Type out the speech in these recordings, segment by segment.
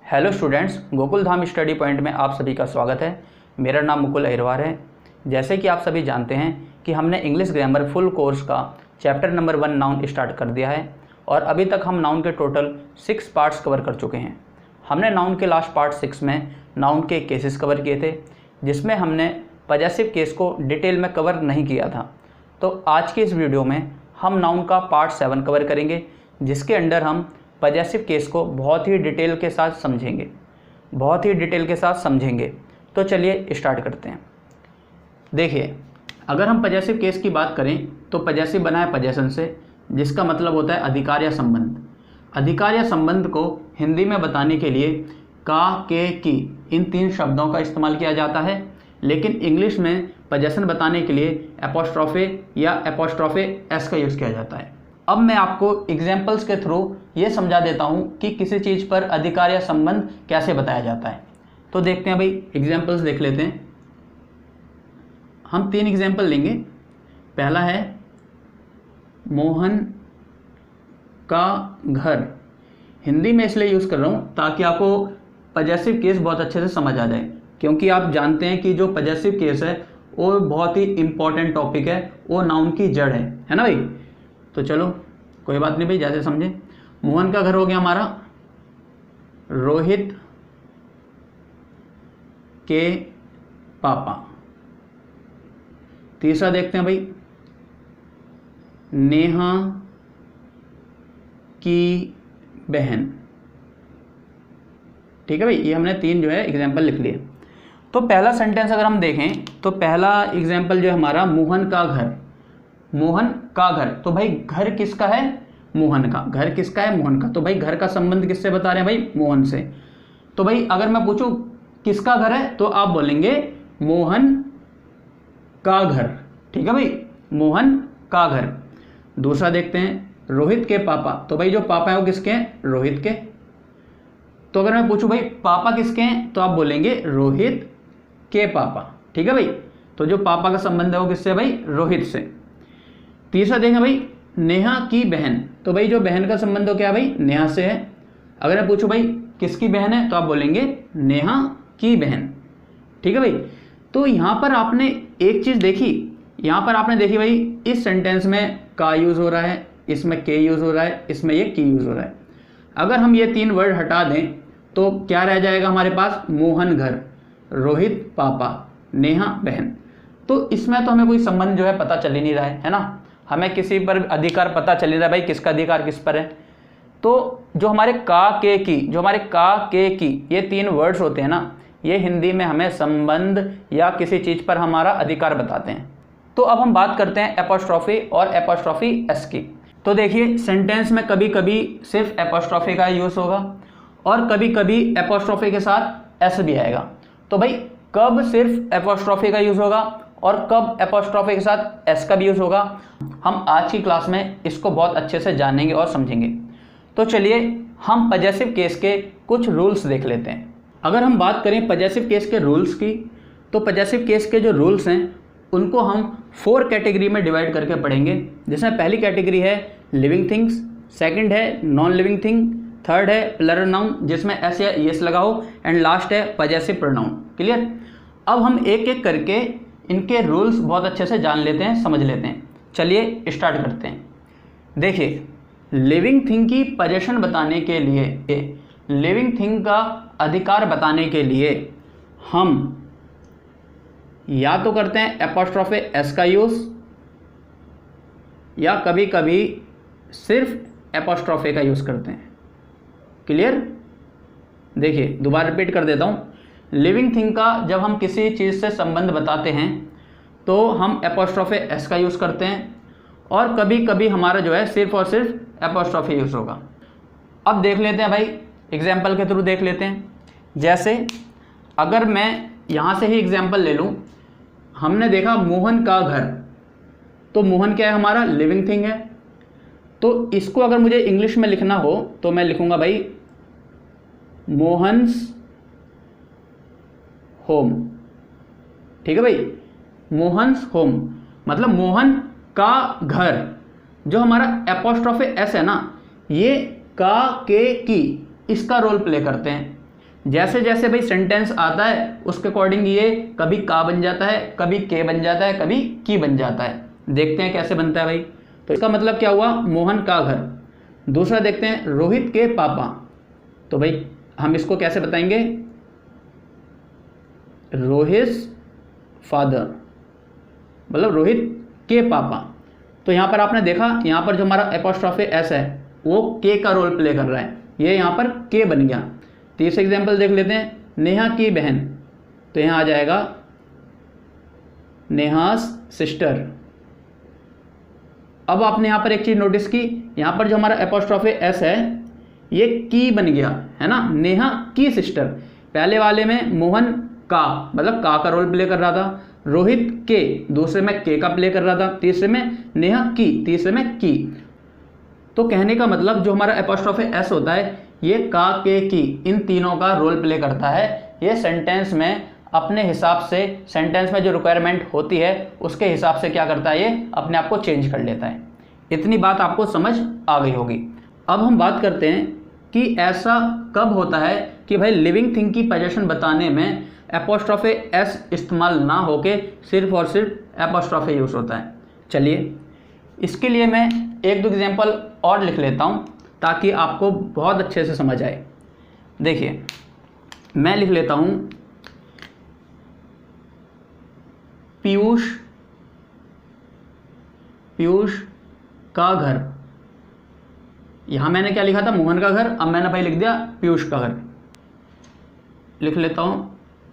Hello students, Gokul Dham study point में आप सभी का स्वागत है। मेरा नाम मुकुल अहिरवार है। जैसे कि आप सभी जानते हैं कि हमने इंग्लिश ग्रामर फुल कोर्स का चैप्टर नंबर 1 नाउन स्टार्ट कर दिया है और अभी तक हम नाउन के टोटल 6 पार्ट्स कवर कर चुके हैं। हमने नाउन के लास्ट पार्ट 6 में नाउन के केसेस कवर किए थे, जिसमें हमने पजेसिव केस को डिटेल में कवर नहीं किया था। तो आज के इस वीडियो में हम नाउन का पार्ट 7 कवर करेंगे, जिसके अंडर हम पजेसिव केस को बहुत ही डिटेल के साथ समझेंगे। तो चलिए स्टार्ट करते हैं। देखिए, अगर हम पजेसिव केस की बात करें तो पजेसिव बना है पजेशन से, जिसका मतलब होता है अधिकार या संबंध। अधिकार या संबंध को हिंदी में बताने के लिए का, के, की इन 3 शब्दों का इस्तेमाल किया जाता है, लेकिन इंग्लिश में पजेशन बताने के लिए एपोस्ट्रोफे या एपोस्ट्रोफे एस का यूज़ किया जाता है। अब मैं आपको एग्जाम्पल्स के थ्रू ये समझा देता हूँ कि किसी चीज़ पर अधिकार या संबंध कैसे बताया जाता है। तो देखते हैं भाई, एग्जाम्पल्स देख लेते हैं। हम 3 एग्जाम्पल लेंगे। पहला है मोहन का घर। हिंदी में इसलिए यूज़ कर रहा हूँ ताकि आपको पजेसिव केस बहुत अच्छे से समझ आ जाए, क्योंकि आप जानते हैं कि जो पजेसिव केस है वो बहुत ही इम्पॉर्टेंट टॉपिक है, वो नाउन की जड़ है ना भाई। तो चलो कोई बात नहीं भाई, जैसे समझे। मोहन का घर हो गया हमारा रोहित के पापा। तीसरा देखते हैं भाई, नेहा की बहन। ठीक है भाई, ये हमने 3 जो है एग्जाम्पल लिख लिए। तो पहला सेंटेंस अगर हम देखें तो पहला एग्जाम्पल जो है हमारा मोहन का घर। मोहन का घर, तो भाई घर किसका है? मोहन का। घर किसका है? मोहन का। तो भाई घर का संबंध किससे बता रहे हैं भाई? मोहन से। तो भाई अगर मैं पूछूं किसका घर है तो आप बोलेंगे मोहन का घर। ठीक है भाई, मोहन का घर। दूसरा देखते हैं रोहित के पापा। तो भाई जो पापा है वो किसके हैं? रोहित के। तो अगर मैं पूछूं भाई पापा किसके हैं तो आप बोलेंगे रोहित के पापा। ठीक है भाई, तो जो पापा का संबंध है वो किससे है भाई? रोहित से। तीसरा देखें भाई, नेहा की बहन। तो भाई जो बहन का संबंध हो क्या है भाई? नेहा से है। अगर मैं पूछूं भाई किसकी बहन है तो आप बोलेंगे नेहा की बहन। ठीक है भाई, तो यहाँ पर आपने एक चीज़ देखी, भाई इस सेंटेंस में का यूज़ हो रहा है, इसमें के यूज़ हो रहा है, इसमें ये की यूज़ हो रहा है। अगर हम ये 3 वर्ड हटा दें तो क्या रह जाएगा हमारे पास? मोहन घर, रोहित पापा, नेहा बहन। तो इसमें तो हमें कोई संबंध जो है पता चल ही नहीं रहा है ना। हमें किसी पर अधिकार पता चल ही रहा है भाई, किसका अधिकार किस पर है। तो जो हमारे का, के, की ये 3 वर्ड्स होते हैं ना, ये हिंदी में हमें संबंध या किसी चीज़ पर हमारा अधिकार बताते हैं। तो अब हम बात करते हैं एपोस्ट्रोफी और एपोस्ट्रोफी एस की। तो देखिए, सेंटेंस में कभी कभी सिर्फ एपोस्ट्रोफी का यूज़ होगा और कभी कभी एपोस्ट्रोफी के साथ एस भी आएगा। तो भाई कब सिर्फ एपोस्ट्रोफी का यूज़ होगा और कब एपोस्ट्रोफी के साथ एस का भी यूज़ होगा, हम आज की क्लास में इसको बहुत अच्छे से जानेंगे और समझेंगे। तो चलिए हम पजेसिव केस के कुछ रूल्स देख लेते हैं। अगर हम बात करें पजेसिव केस के रूल्स की, तो पजेसिव केस के जो रूल्स हैं उनको हम 4 कैटेगरी में डिवाइड करके पढ़ेंगे, जिसमें पहली कैटेगरी है लिविंग थिंग्स, सेकंड है नॉन लिविंग थिंग, थर्ड है प्लरल नाउन जिसमें एस या एस लगाओ, एंड लास्ट है पजेसिव प्रोनाउन। क्लियर? अब हम एक एक करके इनके रूल्स बहुत अच्छे से जान लेते हैं, समझ लेते हैं। चलिए स्टार्ट करते हैं। देखिए, लिविंग थिंग की पोजीशन बताने के लिए, लिविंग थिंग का अधिकार बताने के लिए हम या तो करते हैं एपोस्ट्रोफे एस का यूज़, या कभी कभी सिर्फ एपोस्ट्रोफे का यूज़ करते हैं। क्लियर? देखिए दोबारा रिपीट कर देता हूँ। लिविंग थिंग का जब हम किसी चीज़ से संबंध बताते हैं तो हम एपोस्ट्रोफे एस का यूज़ करते हैं, और कभी कभी हमारा जो है सिर्फ और सिर्फ एपोस्ट्रोफे यूज़ होगा। अब देख लेते हैं भाई, एग्जाम्पल के थ्रू देख लेते हैं। जैसे अगर मैं यहाँ से ही एग्जाम्पल ले लूँ, हमने देखा मोहन का घर, तो मोहन क्या है? हमारा लिविंग थिंग है। तो इसको अगर मुझे इंग्लिश में लिखना हो तो मैं लिखूँगा भाई मोहन्स होम। ठीक है भाई, मोहन्स होम मतलब मोहन का घर। जो हमारा एपोस्ट्रोफे एस है ना, ये का, के, की इसका रोल प्ले करते हैं। जैसे जैसे भाई सेंटेंस आता है उसके अकॉर्डिंग ये कभी का बन जाता है, कभी के बन जाता है, कभी की बन जाता है। देखते हैं कैसे बनता है भाई। तो इसका मतलब क्या हुआ, मोहन का घर। दूसरा देखते हैं रोहित के पापा। तो भाई हम इसको कैसे बताएंगे, रोहित फादर, मतलब रोहित के पापा। तो यहाँ पर आपने देखा, यहाँ पर जो हमारा एपोस्ट्रोफी एस है वो के का रोल प्ले कर रहा है, ये यहाँ पर के बन गया। तीसरा एग्जाम्पल देख लेते हैं, नेहा की बहन। तो यहाँ आ जाएगा नेहास सिस्टर। अब आपने यहाँ पर एक चीज़ नोटिस की, यहाँ पर जो हमारा एपोस्ट्रोफी एस है ये की बन गया है ना, नेहा की सिस्टर। पहले वाले में मोहन का, मतलब का रोल प्ले कर रहा था, रोहित के, दूसरे में के का प्ले कर रहा था, तीसरे में नेहा की, तीसरे में की। तो कहने का मतलब जो हमारा एपोस्ट्रोफी एस होता है ये का, के, की, इन तीनों का रोल प्ले करता है। ये सेंटेंस में अपने हिसाब से, सेंटेंस में जो रिक्वायरमेंट होती है उसके हिसाब से क्या करता है, ये अपने आप को चेंज कर लेता है। इतनी बात आपको समझ आ गई होगी। अब हम बात करते हैं कि ऐसा कब होता है कि भाई लिविंग थिंग की पोजीशन बताने में एपोस्ट्रोफी एस इस्तेमाल ना होके सिर्फ और सिर्फ एपोस्ट्रोफी यूज़ होता है। चलिए इसके लिए मैं एक दो एग्जांपल और लिख लेता हूँ ताकि आपको बहुत अच्छे से समझ आए। देखिए मैं लिख लेता हूँ, पीयूष का घर। यहाँ मैंने क्या लिखा था, मोहन का घर, अब मैंने भाई लिख दिया पीयूष का घर। लिख लेता हूँ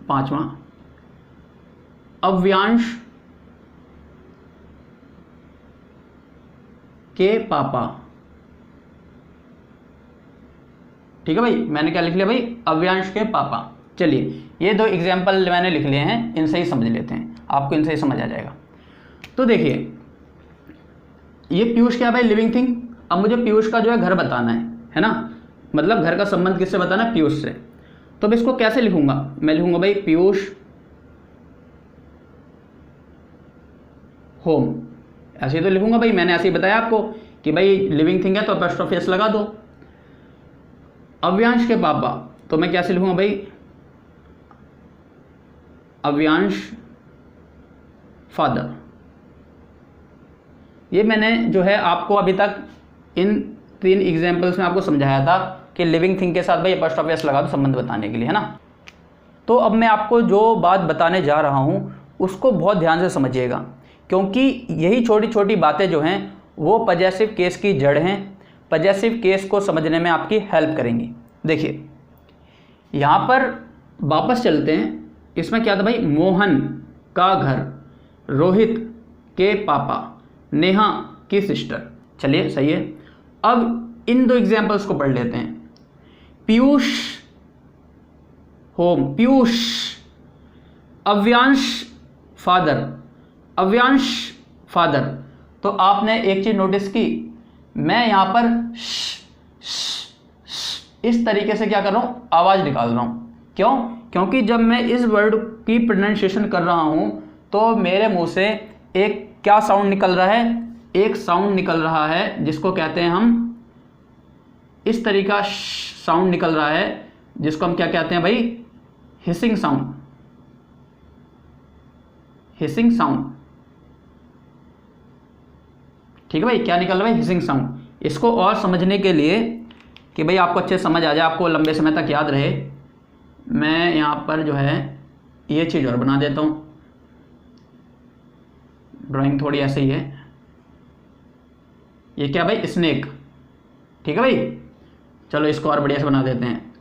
पांचवा, अव्यांश के पापा। ठीक है भाई, मैंने क्या लिख लिया भाई, अव्यांश के पापा। चलिए ये दो एग्जाम्पल मैंने लिख लिए हैं, इनसे ही समझ लेते हैं, आपको इनसे ही समझ आ जाएगा। तो देखिए ये पीयूष क्या भाई, लिविंग थिंग। अब मुझे पीयूष का जो है घर बताना है ना, मतलब घर का संबंध किससे बताना है, पीयूष से। तो मैं इसको कैसे लिखूंगा, मैं लिखूंगा भाई पीयूष होम, ऐसे ही तो लिखूंगा भाई। मैंने ऐसे ही बताया आपको कि भाई लिविंग थिंग है तो एपोस्ट्रोफी एस लगा दो। अव्यांश के पापा, तो मैं कैसे लिखूंगा भाई, अव्यांश फादर। ये मैंने जो है आपको अभी तक इन तीन एग्जाम्पल्स में आपको समझाया था कि लिविंग थिंग के साथ भाई एपोस्ट्रोफी एस लगा दो संबंध बताने के लिए, है ना। तो अब मैं आपको जो बात बताने जा रहा हूँ उसको बहुत ध्यान से समझिएगा, क्योंकि यही छोटी छोटी बातें जो हैं वो पजेसिव केस की जड़ हैं, पजेसिव केस को समझने में आपकी हेल्प करेंगी। देखिए यहाँ पर वापस चलते हैं, इसमें क्या था भाई, मोहन का घर, रोहित के पापा, नेहा की सिस्टर। चलिए सही है। अब इन दो एग्जाम्पल्स को पढ़ लेते हैं। Piyush home, Piyush, Avyansh father, Avyansh father. तो आपने एक चीज नोटिस की, मैं यहां पर इस तरीके से क्या कर रहा हूं, आवाज निकाल रहा हूं। क्यों? क्योंकि जब मैं इस वर्ड की प्रोनाउंसिएशन कर रहा हूं तो मेरे मुंह से एक क्या साउंड निकल रहा है, एक साउंड निकल रहा है जिसको कहते हैं हम, इस तरीका साउंड निकल रहा है जिसको हम क्या कहते हैं भाई, हिसिंग साउंड, हिसिंग साउंड। ठीक है भाई, क्या निकल रहा है, हिसिंग साउंड। इसको और समझने के लिए कि भाई आपको अच्छे समझ आ जाए, आपको लंबे समय तक याद रहे, मैं यहाँ पर जो है ये चीज़ और बना देता हूँ। ड्राइंग थोड़ी ऐसे ही है। ये क्या भाई, स्नेक। ठीक है भाई, चलो इसको और बढ़िया से बना देते हैं।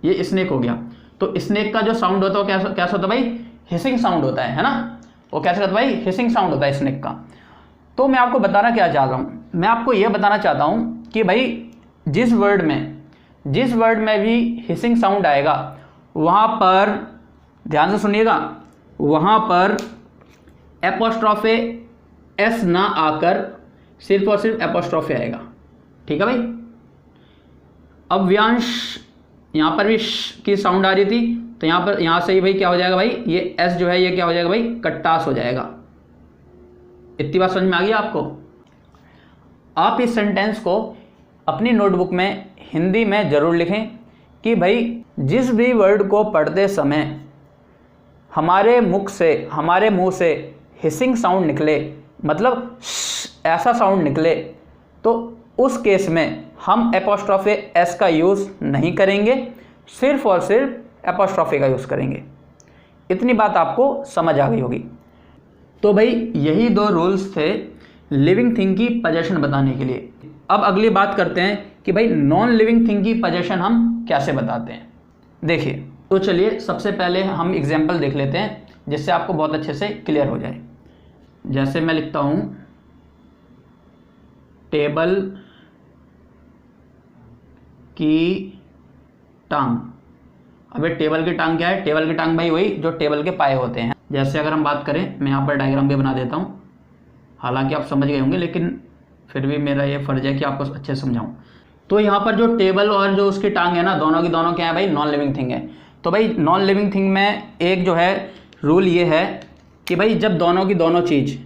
ये स्नेक हो गया। तो स्नेक का जो साउंड होता है वो कैसा होता है भाई, हिसिंग साउंड होता है ना। वो कैसे होता है भाई, हिसिंग साउंड होता है स्नेक का। तो मैं आपको बताना क्या चाह रहा हूँ, मैं आपको ये बताना चाहता हूँ कि भाई जिस वर्ड में भी हिसिंग साउंड आएगा वहाँ पर ध्यान से सुनिएगा, वहाँ पर एपोस्ट्रोफे एस ना आकर सिर्फ और सिर्फ एपोस्ट्रोफे आएगा। ठीक है भाई। अव्यांश, यहाँ पर भी की साउंड आ रही थी, तो यहाँ से ही भाई क्या हो जाएगा भाई, ये एस जो है ये क्या हो जाएगा भाई, कट्टास हो जाएगा। इतनी बात समझ में आ गई आपको। आप इस सेंटेंस को अपनी नोटबुक में हिंदी में ज़रूर लिखें कि भाई जिस भी वर्ड को पढ़ते समय हमारे मुंह से हिसिंग साउंड निकले, मतलब ऐसा साउंड निकले, तो उस केस में हम एपोस्ट्रोफे एस का यूज़ नहीं करेंगे, सिर्फ और सिर्फ एपोस्ट्रोफे का यूज़ करेंगे। इतनी बात आपको समझ आ गई होगी। तो भाई यही 2 रूल्स थे लिविंग थिंग की पोजीशन बताने के लिए। अब अगली बात करते हैं कि भाई नॉन लिविंग थिंग की पोजीशन हम कैसे बताते हैं। देखिए, तो चलिए सबसे पहले हम एग्जाम्पल देख लेते हैं जिससे आपको बहुत अच्छे से क्लियर हो जाए। जैसे मैं लिखता हूँ टेबल की टांग। अबे टेबल की टांग क्या है? टेबल की टांग भाई वही जो टेबल के पाए होते हैं। जैसे अगर हम बात करें, मैं यहाँ पर डायग्राम भी बना देता हूँ, हालांकि आप समझ गए होंगे लेकिन फिर भी मेरा ये फ़र्ज़ है कि आपको अच्छे से समझाऊँ। तो यहाँ पर जो टेबल और जो उसकी टांग है ना, दोनों की दोनों क्या है भाई? नॉन लिविंग थिंग है। तो भाई नॉन लिविंग थिंग में एक जो है रूल ये है कि भाई जब दोनों की दोनों चीज़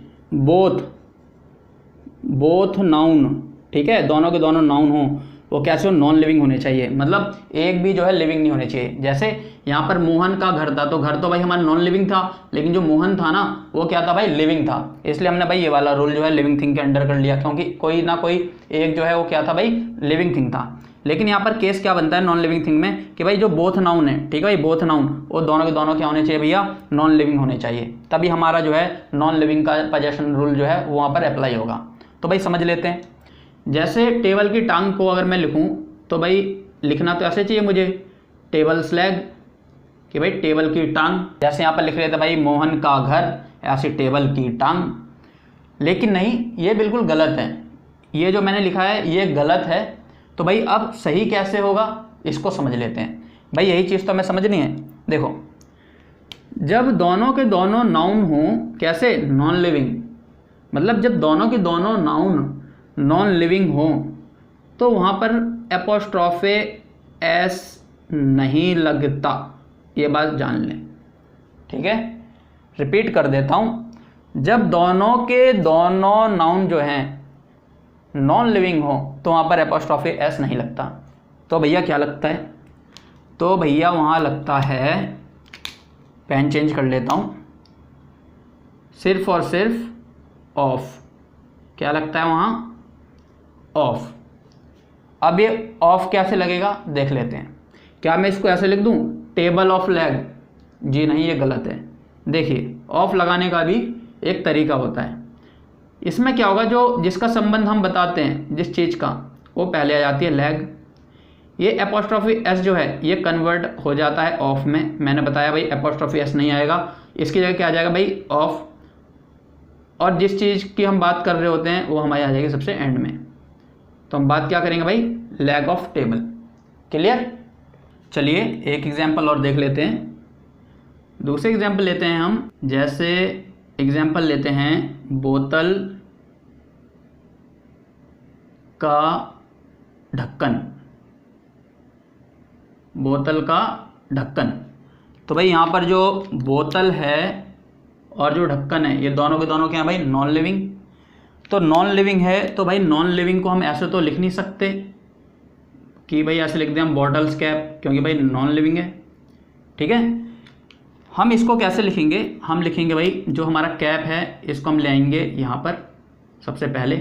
बोथ नाउन, ठीक है, दोनों के दोनों नाउन हो, वो कैसे हो? नॉन लिविंग होने चाहिए, मतलब एक भी जो है लिविंग नहीं होने चाहिए। जैसे यहाँ पर मोहन का घर था, तो घर तो भाई हमारा नॉन लिविंग था, लेकिन जो मोहन था ना वो क्या था भाई? लिविंग था। इसलिए हमने भाई ये वाला रूल जो है लिविंग थिंग के अंडर कर लिया, क्योंकि कोई ना कोई एक जो है वो क्या था भाई? लिविंग थिंग था। लेकिन यहाँ पर केस क्या बनता है नॉन लिविंग थिंग में कि भाई जो बोथ नाउन है, ठीक है भाई, बोथ नाउन, वो दोनों के दोनों क्या होने चाहिए भैया? नॉन लिविंग होने चाहिए। तभी हमारा जो है नॉन लिविंग का पोजीशन रूल जो है वो वहाँ पर अप्लाई होगा। तो भाई समझ लेते हैं। जैसे टेबल की टांग को अगर मैं लिखूं तो भाई लिखना तो ऐसे चाहिए मुझे, टेबल स्लैग, कि भाई टेबल की टांग। जैसे यहाँ पर लिख रहे थे भाई मोहन का घर, ऐसी टेबल की टांग। लेकिन नहीं, ये बिल्कुल गलत है। ये जो मैंने लिखा है ये गलत है। तो भाई अब सही कैसे होगा इसको समझ लेते हैं। भाई यही चीज़ तो हमें समझनी है। देखो, जब दोनों के दोनों नाउन हों, कैसे? नॉन लिविंग, मतलब जब दोनों के दोनों नाउन नॉन लिविंग हो तो वहाँ पर एपोस्ट्रोफे एस नहीं लगता, ये बात जान लें, ठीक है। रिपीट कर देता हूँ, जब दोनों के दोनों नाउन जो हैं नॉन लिविंग हो तो वहाँ पर एपोस्ट्रोफे एस नहीं लगता। तो भैया क्या लगता है? तो भैया वहाँ लगता है, पेन चेंज कर लेता हूँ, सिर्फ और सिर्फ ऑफ। क्या लगता है वहाँ? ऑफ। अब ये ऑफ कैसे लगेगा देख लेते हैं। क्या मैं इसको ऐसे लिख दूं, टेबल ऑफ लैग? जी नहीं, ये गलत है। देखिए, ऑफ लगाने का भी एक तरीका होता है। इसमें क्या होगा, जो जिसका संबंध हम बताते हैं जिस चीज़ का, वो पहले आ जाती है लैग। ये एपोस्ट्रोफी एस जो है ये कन्वर्ट हो जाता है ऑफ में। मैंने बताया भाई एपोस्ट्रोफी एस नहीं आएगा, इसकी जगह क्या आ जाएगा भाई? ऑफ। और जिस चीज़ की हम बात कर रहे होते हैं वो हमारी आ जाएगी सबसे एंड में। तो हम बात क्या करेंगे भाई? Lag of table. क्लियर? चलिए एक एग्जांपल और देख लेते हैं। दूसरे एग्जांपल लेते हैं हम। जैसे एग्जांपल लेते हैं बोतल का ढक्कन। बोतल का ढक्कन। तो भाई यहाँ पर जो बोतल है और जो ढक्कन है ये दोनों के दोनों क्या है भाई? Non living. तो नॉन लिविंग है तो भाई नॉन लिविंग को हम ऐसे तो लिख नहीं सकते कि भाई ऐसे लिख दें हम बॉटल्स कैप, क्योंकि भाई नॉन लिविंग है, ठीक है। हम इसको कैसे लिखेंगे? हम लिखेंगे भाई जो हमारा कैप है इसको हम ले आएंगे यहाँ पर सबसे पहले,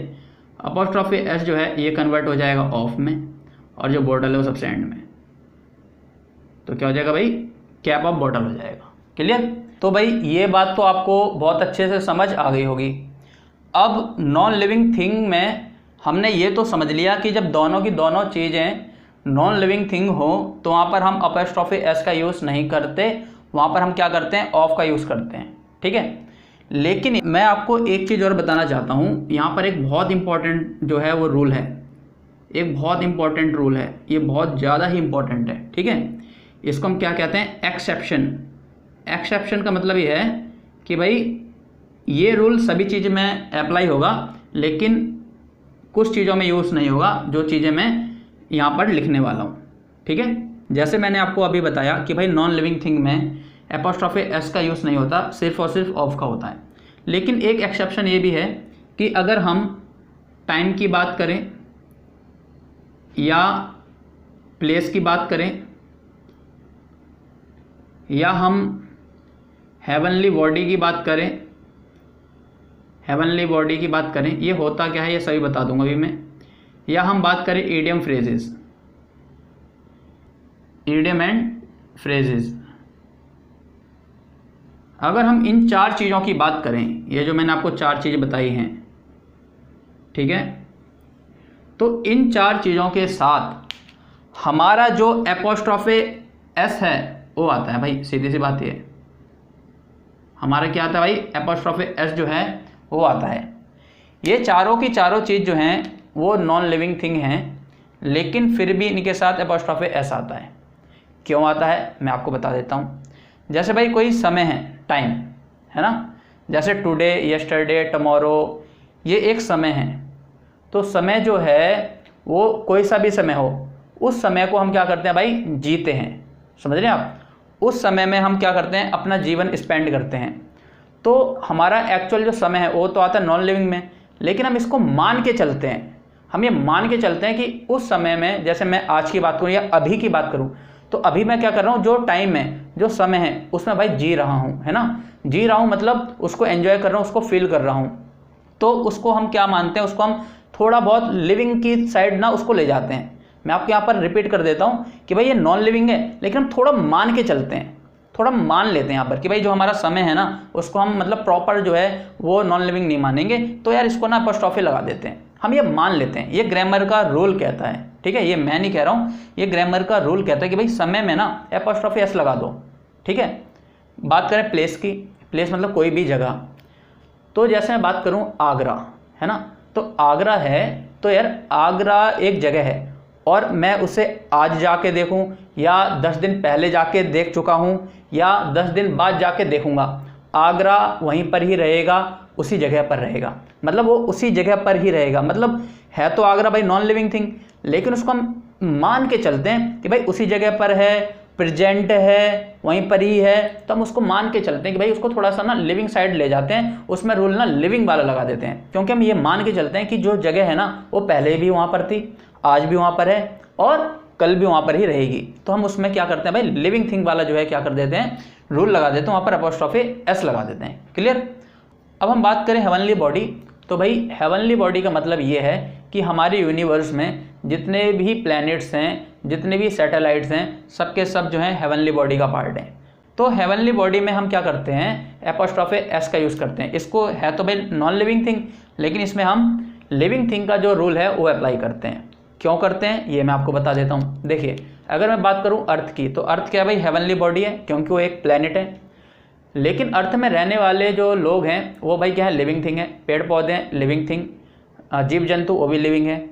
अपोस्ट्रोफी एस जो है ये कन्वर्ट हो जाएगा ऑफ में, और जो बॉटल है वो सबसे एंड में। तो क्या हो जाएगा भाई? कैप ऑफ बॉटल हो जाएगा। क्लियर? तो भाई ये बात तो आपको बहुत अच्छे से समझ आ गई होगी। अब नॉन लिविंग थिंग में हमने ये तो समझ लिया कि जब दोनों की दोनों चीज़ें नॉन लिविंग थिंग हो तो वहाँ पर हम अपोस्ट्रोफी एस का यूज़ नहीं करते, वहाँ पर हम क्या करते हैं? ऑफ का यूज़ करते हैं, ठीक है। लेकिन मैं आपको एक चीज़ और बताना चाहता हूँ। यहाँ पर एक बहुत इंपॉर्टेंट जो है वो रूल है, एक बहुत इंपॉर्टेंट रूल है, ये बहुत ज़्यादा ही इंपॉर्टेंट है, ठीक है। इसको हम क्या कहते हैं? एक्सेप्शन। एक्सेप्शन का मतलब ये है कि भाई ये रूल सभी चीज़ में अप्लाई होगा, लेकिन कुछ चीज़ों में यूज़ नहीं होगा जो चीज़ें मैं यहाँ पर लिखने वाला हूँ, ठीक है। जैसे मैंने आपको अभी बताया कि भाई नॉन लिविंग थिंग में एपोस्ट्रोफी एस का यूज़ नहीं होता, सिर्फ और सिर्फ ऑफ का होता है। लेकिन एक एक्सेप्शन ये भी है कि अगर हम टाइम की बात करें या प्लेस की बात करें या हम हेवनली बॉडी की बात करें, हेवनली बॉडी की बात करें, ये होता क्या है ये सभी बता दूंगा अभी मैं, या हम बात करें idiom phrases, idiom and phrases. अगर हम इन 4 चीज़ों की बात करें, ये जो मैंने आपको 4 चीज़ें बताई हैं, ठीक है, तो इन 4 चीज़ों के साथ हमारा जो एपोस्ट्रोफे एस है वो आता है भाई, सीधी सी बात ये, हमारा क्या आता है भाई, एपोस्ट्रोफे एस जो है वो आता है। ये चारों की चारों चीज़ जो हैं वो नॉन लिविंग थिंग हैं, लेकिन फिर भी इनके साथ एपोस्ट्रोफे एस आता है। क्यों आता है मैं आपको बता देता हूँ। जैसे भाई कोई समय है, टाइम है ना, जैसे टुडे, यस्टरडे, टमोरो, ये एक समय है। तो समय जो है वो कोई सा भी समय हो, उस समय को हम क्या करते हैं भाई, जीते हैं, समझ रहे हैं आप। उस समय में हम क्या करते हैं, अपना जीवन स्पेंड करते हैं। तो हमारा एक्चुअल जो समय है वो तो आता है नॉन लिविंग में, लेकिन हम इसको मान के चलते हैं, हम ये मान के चलते हैं कि उस समय में, जैसे मैं आज की बात करूँ या अभी की बात करूँ, तो अभी मैं क्या कर रहा हूँ, जो टाइम है, जो समय है, उसमें भाई जी रहा हूँ, है ना, जी रहा हूँ, मतलब उसको एंजॉय कर रहा हूँ, उसको फील कर रहा हूँ। तो उसको हम क्या मानते हैं, उसको हम थोड़ा बहुत लिविंग की साइड ना उसको ले जाते हैं। मैं आपको यहाँ पर रिपीट कर देता हूँ कि भाई ये नॉन लिविंग है, लेकिन हम थोड़ा मान के चलते हैं, थोड़ा मान लेते हैं यहाँ पर कि भाई जो हमारा समय है ना, उसको हम मतलब प्रॉपर जो है वो नॉन लिविंग नहीं मानेंगे, तो यार इसको ना एपोस्ट्रोफी लगा देते हैं, हम ये मान लेते हैं। ये ग्रामर का रूल कहता है, ठीक है, ये मैं नहीं कह रहा हूँ, ये ग्रामर का रूल कहता है कि भाई समय में ना एपोस्ट्रोफी एस लगा दो, ठीक है। बात करें प्लेस की, प्लेस मतलब कोई भी जगह, तो जैसे मैं बात करूँ आगरा, है ना, तो आगरा है, तो यार आगरा एक जगह है, और मैं उसे आज जाके देखूं या 10 दिन पहले जाके देख चुका हूं या 10 दिन बाद जाके देखूंगा, आगरा वहीं पर ही रहेगा, उसी जगह पर रहेगा, मतलब वो उसी जगह पर ही रहेगा। मतलब है तो आगरा भाई नॉन लिविंग थिंग, लेकिन उसको हम मान के चलते हैं कि भाई उसी जगह पर है, प्रेजेंट है, वहीं पर ही है, तो हम उसको मान के चलते हैं कि भाई उसको थोड़ा सा ना लिविंग साइड ले जाते हैं, उसमें रूल ना लिविंग वाला लगा देते हैं, क्योंकि हम ये मान के चलते हैं कि जो जगह है ना वो पहले भी वहाँ पर थी, आज भी वहाँ पर है और कल भी वहाँ पर ही रहेगी। तो हम उसमें क्या करते हैं भाई, लिविंग थिंग वाला जो है क्या कर देते हैं, रूल लगा देते हैं, वहाँ पर एपोस्ट्रोफी एस लगा देते हैं। क्लियर। अब हम बात करें हेवनली बॉडी, तो भाई हेवनली बॉडी का मतलब ये है कि हमारे यूनिवर्स में जितने भी प्लैनेट्स हैं, जितने भी सैटेलाइट्स हैं, सबके सब जो हैं हेवनली बॉडी का पार्ट हैं। तो हेवनली बॉडी में हम क्या करते हैं, एपोस्ट्रोफी एस का यूज़ करते हैं। इसको है तो भाई नॉन लिविंग थिंग, लेकिन इसमें हम लिविंग थिंग का जो रूल है वो अप्लाई करते हैं। क्यों करते हैं ये मैं आपको बता देता हूँ। देखिए अगर मैं बात करूँ अर्थ की, तो अर्थ क्या भाई हेवनली बॉडी है, क्योंकि वो एक प्लैनेट है। लेकिन अर्थ में रहने वाले जो लोग हैं वो भाई क्या है, लिविंग थिंग है। पेड़ पौधे हैं लिविंग थिंग, जीव जंतु वो भी लिविंग है।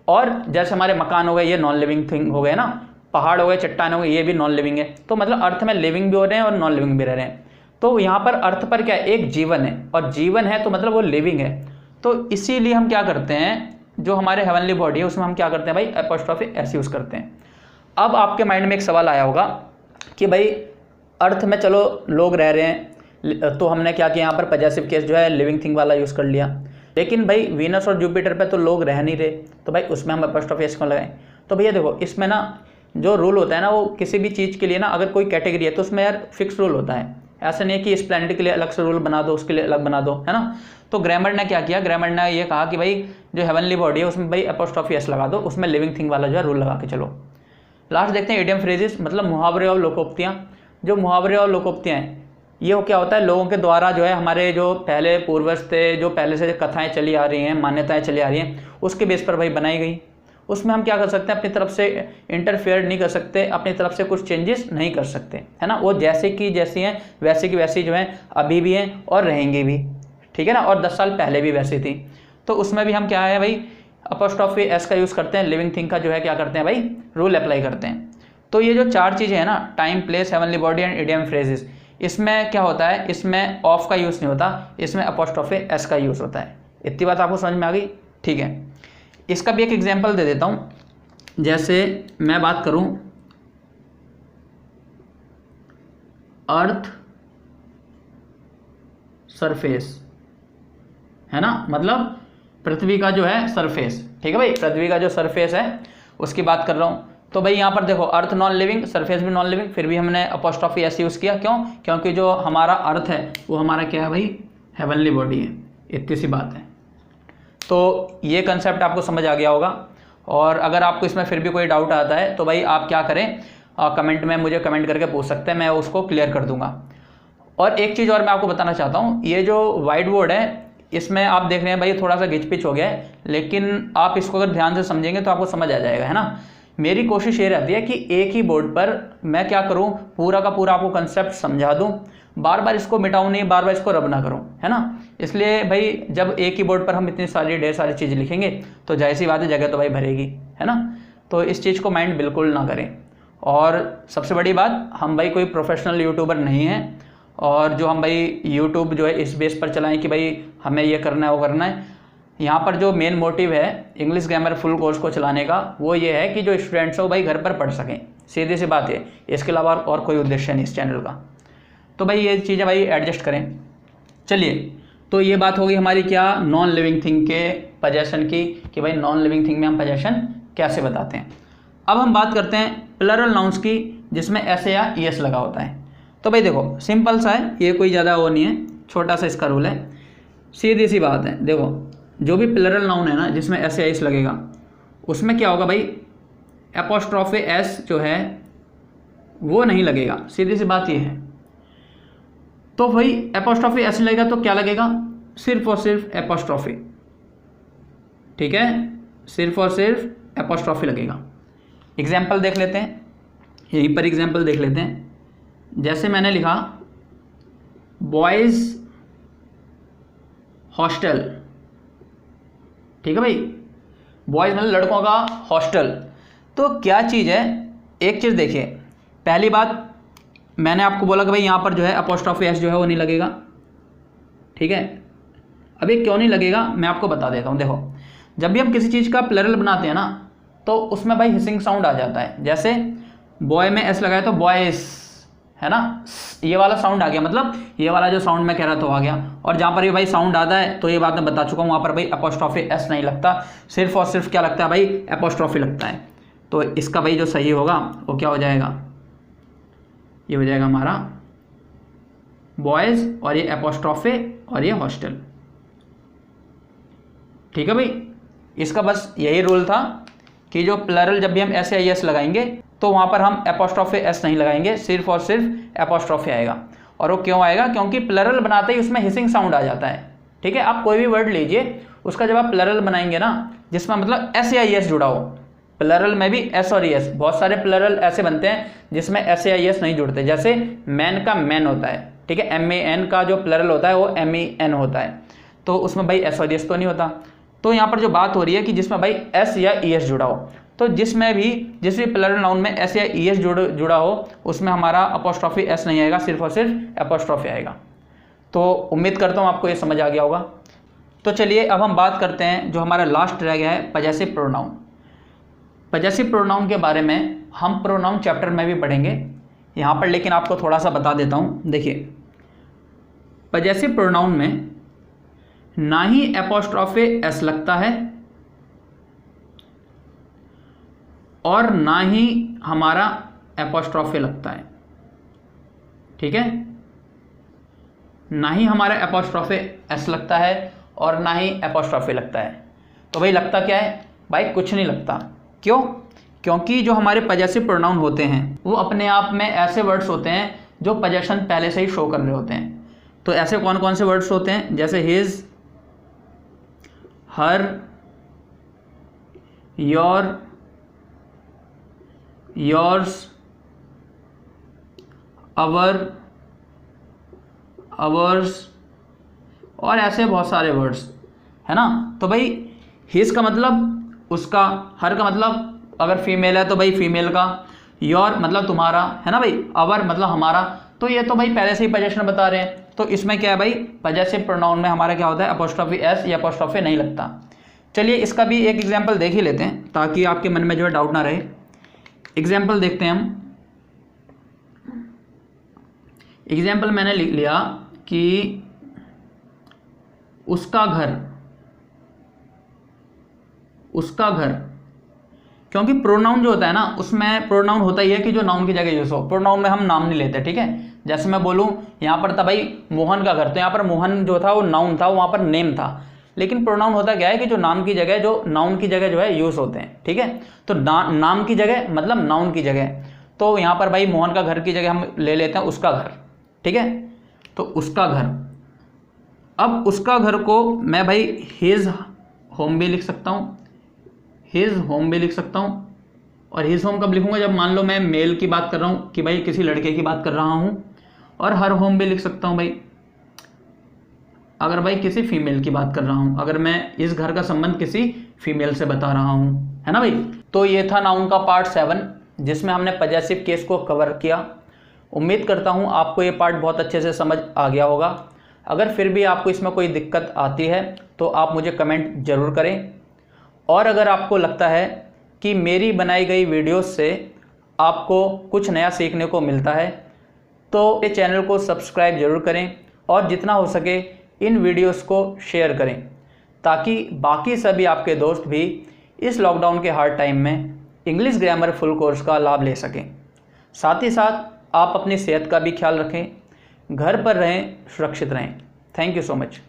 और जैसे हमारे मकान हो गए ये नॉन लिविंग थिंग हो गए ना, पहाड़ हो गए, चट्टान हो गए, ये भी नॉन लिविंग है। तो मतलब अर्थ में लिविंग भी हो रहे हैं और नॉन लिविंग भी रह रहे हैं। तो यहाँ पर अर्थ पर क्या है, एक जीवन है, और जीवन है तो मतलब वो लिविंग है। तो इसीलिए हम क्या करते हैं, जो हमारे हेवनली बॉडी है उसमें हम क्या करते हैं भाई, एपोस्ट्रोफी एस यूज़ करते हैं। अब आपके माइंड में एक सवाल आया होगा कि भाई अर्थ में चलो लोग रह रहे हैं, तो हमने क्या किया, यहाँ पर पॉजेसिव केस जो है लिविंग थिंग वाला यूज़ कर लिया। लेकिन भाई वीनस और जुपिटर पे तो लोग रह नहीं रहे, तो भाई उसमें हम एपोस्ट्रोफी एस क्यों लगाएं। तो भैया देखो इसमें ना जो रूल होता है ना, वो किसी भी चीज़ के लिए ना अगर कोई कैटेगरी है तो उसमें यार फिक्स रूल होता है। ऐसा नहीं है कि इस प्लैनेट के लिए अलग से रूल बना दो, उसके लिए अलग बना दो, है ना। तो ग्रामर ने क्या किया, ग्रामर ने ये कहा कि भाई जो हेवनली बॉडी है उसमें भाई एपोस्ट्रोफी एस लगा दो, उसमें लिविंग थिंग वाला जो है रूल लगा के चलो। लास्ट देखते हैं इडियम फ्रेजेस, मतलब मुहावरे और लोकोक्तियाँ। जो मुहावरे और लोकोक्तियाँ हैं ये क्या होता है, लोगों के द्वारा जो है, हमारे जो पहले पूर्वज थे, जो पहले से कथाएँ चली आ रही हैं, मान्यताएँ चली आ रही हैं, उसके बेस पर भाई बनाई गई। उसमें हम क्या कर सकते हैं, अपनी तरफ से इंटरफेयर नहीं कर सकते, अपनी तरफ से कुछ चेंजेस नहीं कर सकते, है ना। वो जैसे की जैसी हैं वैसे की वैसी जो हैं अभी भी हैं और रहेंगी भी, ठीक है ना। और 10 साल पहले भी वैसी थी। तो उसमें भी हम क्या है भाई, एपोस्ट्रोफी एस का यूज़ करते हैं, लिविंग थिंग का जो है क्या करते हैं भाई, रूल अप्लाई करते हैं। तो ये जो 4 चीज़ें हैं ना, time, place, heavenly body and idiom phrases, इसमें क्या होता है, इसमें ऑफ का यूज़ नहीं होता, इसमें एपोस्ट्रोफी एस का यूज़ होता है। इतनी बात आपको समझ में आ गई, ठीक है। इसका भी एक एग्जांपल दे देता हूँ। जैसे मैं बात करूँ अर्थ सरफेस, है ना, मतलब पृथ्वी का जो है सरफेस, ठीक है भाई, पृथ्वी का जो सरफेस है उसकी बात कर रहा हूँ। तो भाई यहाँ पर देखो अर्थ नॉन लिविंग, सरफेस भी नॉन लिविंग, फिर भी हमने अपॉस्ट्रॉफी एस यूज़ किया। क्यों? क्योंकि जो हमारा अर्थ है वो हमारा क्या है भाई, हेवनली बॉडी है। इतनी सी बात है। तो ये कंसेप्ट आपको समझ आ गया होगा। और अगर आपको इसमें फिर भी कोई डाउट आता है तो भाई आप क्या करें, कमेंट में मुझे कमेंट करके पूछ सकते हैं, मैं उसको क्लियर कर दूंगा। और एक चीज़ और मैं आपको बताना चाहता हूँ, ये जो वाइट बोर्ड है इसमें आप देख रहे हैं भाई थोड़ा सा घिच पिच हो गया है, लेकिन आप इसको अगर ध्यान से समझेंगे तो आपको समझ आ जाएगा, है ना। मेरी कोशिश ये रहती है कि एक ही बोर्ड पर मैं क्या करूं, पूरा का पूरा आपको कंसेप्ट समझा दूं, बार बार इसको मिटाऊं नहीं, बार बार इसको रब ना करूं, है ना। इसलिए भाई जब एक ही बोर्ड पर हम इतनी सारी ढेर सारी चीज़ लिखेंगे तो जाहिर सी बात है जगह तो भाई भरेगी, है ना। तो इस चीज़ को माइंड बिल्कुल ना करें। और सबसे बड़ी बात, हम भाई कोई प्रोफेशनल यूट्यूबर नहीं हैं और जो हम भाई यूट्यूब जो है इस बेस पर चलाएं कि भाई हमें ये करना है वो करना है। यहाँ पर जो मेन मोटिव है इंग्लिश ग्रामर फुल कोर्स को चलाने का वो ये है कि जो स्टूडेंट्स हो भाई घर पर पढ़ सकें, सीधी सी बात है। इसके अलावा और कोई उद्देश्य नहीं इस चैनल का। तो भाई ये चीज़ें भाई एडजस्ट करें। चलिए, तो ये बात होगी हमारी क्या, नॉन लिविंग थिंग के पजेशन की, कि भाई नॉन लिविंग थिंग में हम पजेशन कैसे बताते हैं। अब हम बात करते हैं प्लरल नाउन्स की जिसमें एस या ईएस लगा होता है। तो भाई देखो सिंपल सा है, ये कोई ज़्यादा वो नहीं है, छोटा सा इसका रूल है, सीधी सी बात है। देखो जो भी प्लरल नाउन है ना जिसमें एस या ईएस लगेगा उसमें क्या होगा भाई, एपोस्ट्रोफे एस जो है वो नहीं लगेगा, सीधी सी बात ये है। तो भाई एपोस्ट्रोफे एस लगेगा तो क्या लगेगा, सिर्फ और सिर्फ एपोस्ट्रोफी, ठीक है, सिर्फ और सिर्फ एपोस्ट्रोफी लगेगा। एग्जाम्पल देख लेते हैं, यहीं पर एग्जाम्पल देख लेते हैं। जैसे मैंने लिखा बॉयज़ हॉस्टल, ठीक है भाई, बॉयज़ मतलब लड़कों का हॉस्टल। तो क्या चीज़ है, एक चीज़ देखिए, पहली बात मैंने आपको बोला कि भाई यहाँ पर जो है अपोस्ट्रोफी एस जो है वो नहीं लगेगा, ठीक है। अभी क्यों नहीं लगेगा मैं आपको बता देता हूँ। देखो जब भी हम किसी चीज़ का प्लरल बनाते हैं ना तो उसमें भाई हिसिंग साउंड आ जाता है। जैसे बॉय में एस लगाया तो बॉयस, है ना, ये वाला साउंड आ गया, मतलब ये वाला जो साउंड मैं कह रहा था वो आ गया। और जहाँ पर ये भाई साउंड आता है तो ये बात मैं बता चुका हूँ, वहाँ पर भाई अपोस्ट्रोफी एस नहीं लगता, सिर्फ और सिर्फ क्या लगता है भाई, अपोस्ट्रोफी लगता है। तो इसका भाई जो सही होगा वो क्या हो जाएगा, ये हो जाएगा हमारा बॉयज़ और ये अपोस्ट्रोफे और ये हॉस्टल, ठीक है भाई। इसका बस यही रूल था कि जो प्लरल जब भी हम एस या एस लगाएंगे तो वहाँ पर हम एपोस्ट्रोफे एस नहीं लगाएंगे, सिर्फ और सिर्फ एपोस्ट्रोफे आएगा। और वो क्यों आएगा, क्योंकि प्लरल बनाते ही उसमें हिसिंग साउंड आ जाता है, ठीक है। आप कोई भी वर्ड लीजिए, उसका जब आप प्लरल बनाएंगे ना जिसमें मतलब एस या एस जुड़ा हो, प्लरल में भी एस और एस, बहुत सारे प्लरल ऐसे बनते हैं जिसमें एस या एस नहीं जुड़ते। जैसे मैन का मैन होता है, ठीक है, MAN का जो प्लरल होता है वो MEN होता है, तो उसमें भाई एस और एस तो नहीं होता। तो यहाँ पर जो बात हो रही है कि जिसमें भाई एस या ES जुड़ा हो, तो जिस भी प्लरल नाउन में एस या ES जुड़ा हो उसमें हमारा अपोस्ट्रोफी एस नहीं आएगा, सिर्फ और सिर्फ अपोस्ट्रोफी आएगा। तो उम्मीद करता हूँ आपको ये समझ आ गया होगा। तो चलिए अब हम बात करते हैं जो हमारा लास्ट रह गया है, पजेसिव प्रोनाउन। पजेसिव प्रोनाउन के बारे में हम प्रोनाउन चैप्टर में भी पढ़ेंगे यहाँ पर, लेकिन आपको थोड़ा सा बता देता हूँ। देखिए पजेसिव प्रोनाउन में ना ही एपोस्ट्रोफे एस लगता है और ना ही हमारा एपोस्ट्रोफे लगता है, ठीक है, ना ही हमारा एपोस्ट्रोफे एस लगता है और ना ही एपोस्ट्रोफे लगता है। तो भाई लगता क्या है भाई, कुछ नहीं लगता। क्यों? क्योंकि जो हमारे पजेसिव प्रोनाउन होते हैं वो अपने आप में ऐसे वर्ड्स होते हैं जो पजेशन पहले से ही शो कर रहे होते हैं। तो ऐसे कौन कौन से वर्ड्स होते हैं, जैसे his, her, your, yours, our, ours और ऐसे बहुत सारे वर्ड्स, है ना। तो भाई हिज का मतलब उसका, हर का मतलब अगर फीमेल है तो भाई फीमेल का, योर मतलब तुम्हारा, है ना भाई, अवर मतलब हमारा। तो ये तो भाई पहले से ही पजेशन बता रहे हैं। तो इसमें क्या है भाई, पजेसिव प्रोनाउन में हमारा क्या होता है, अपोस्ट्रोफी एस या अपोस्ट्रोफे नहीं लगता। चलिए इसका भी एक एग्जाम्पल देख ही लेते हैं ताकि आपके मन में जो है डाउट ना रहे। एग्जाम्पल देखते हैं हम। एग्जाम्पल मैंने लिख लिया कि उसका घर, उसका घर, क्योंकि प्रोनाउन जो होता है ना, उसमें प्रोनाउन होता ही है कि जो नाउन की जगह यूज हो। प्रोनाउन में हम नाम नहीं लेते, ठीक है। जैसे मैं बोलूँ यहाँ पर था भाई मोहन का घर, तो यहाँ पर मोहन जो था वो नाउन था, वहाँ पर नेम था। लेकिन प्रोनाउन होता क्या है कि जो नाम की जगह, जो नाउन की जगह जो है यूज होते हैं, ठीक है। तो नाम की जगह मतलब नाउन की जगह, तो यहाँ पर भाई मोहन का घर की जगह हम ले लेते हैं उसका घर, ठीक है। तो उसका घर, अब उसका घर को मैं भाई हिज होम भी लिख सकता हूँ, हिज होम भी लिख सकता हूँ। और हिज होम कब लिखूंगा, जब मान लो मैं मेल की बात कर रहा हूँ कि भाई किसी लड़के की बात कर रहा हूँ। और हर होम भी लिख सकता हूँ भाई अगर भाई किसी फीमेल की बात कर रहा हूँ, अगर मैं इस घर का संबंध किसी फीमेल से बता रहा हूँ, है ना भाई। तो ये था नाउन का पार्ट 7, जिसमें हमने पजेसिव केस को कवर किया। उम्मीद करता हूँ आपको ये पार्ट बहुत अच्छे से समझ आ गया होगा। अगर फिर भी आपको इसमें कोई दिक्कत आती है तो आप मुझे कमेंट ज़रूर करें। और अगर आपको लगता है कि मेरी बनाई गई वीडियोस से आपको कुछ नया सीखने को मिलता है तो ये चैनल को सब्सक्राइब ज़रूर करें और जितना हो सके इन वीडियोस को शेयर करें, ताकि बाकी सभी आपके दोस्त भी इस लॉकडाउन के हार्ड टाइम में इंग्लिश ग्रामर फुल कोर्स का लाभ ले सकें। साथ ही साथ आप अपनी सेहत का भी ख्याल रखें, घर पर रहें, सुरक्षित रहें। Thank you so much.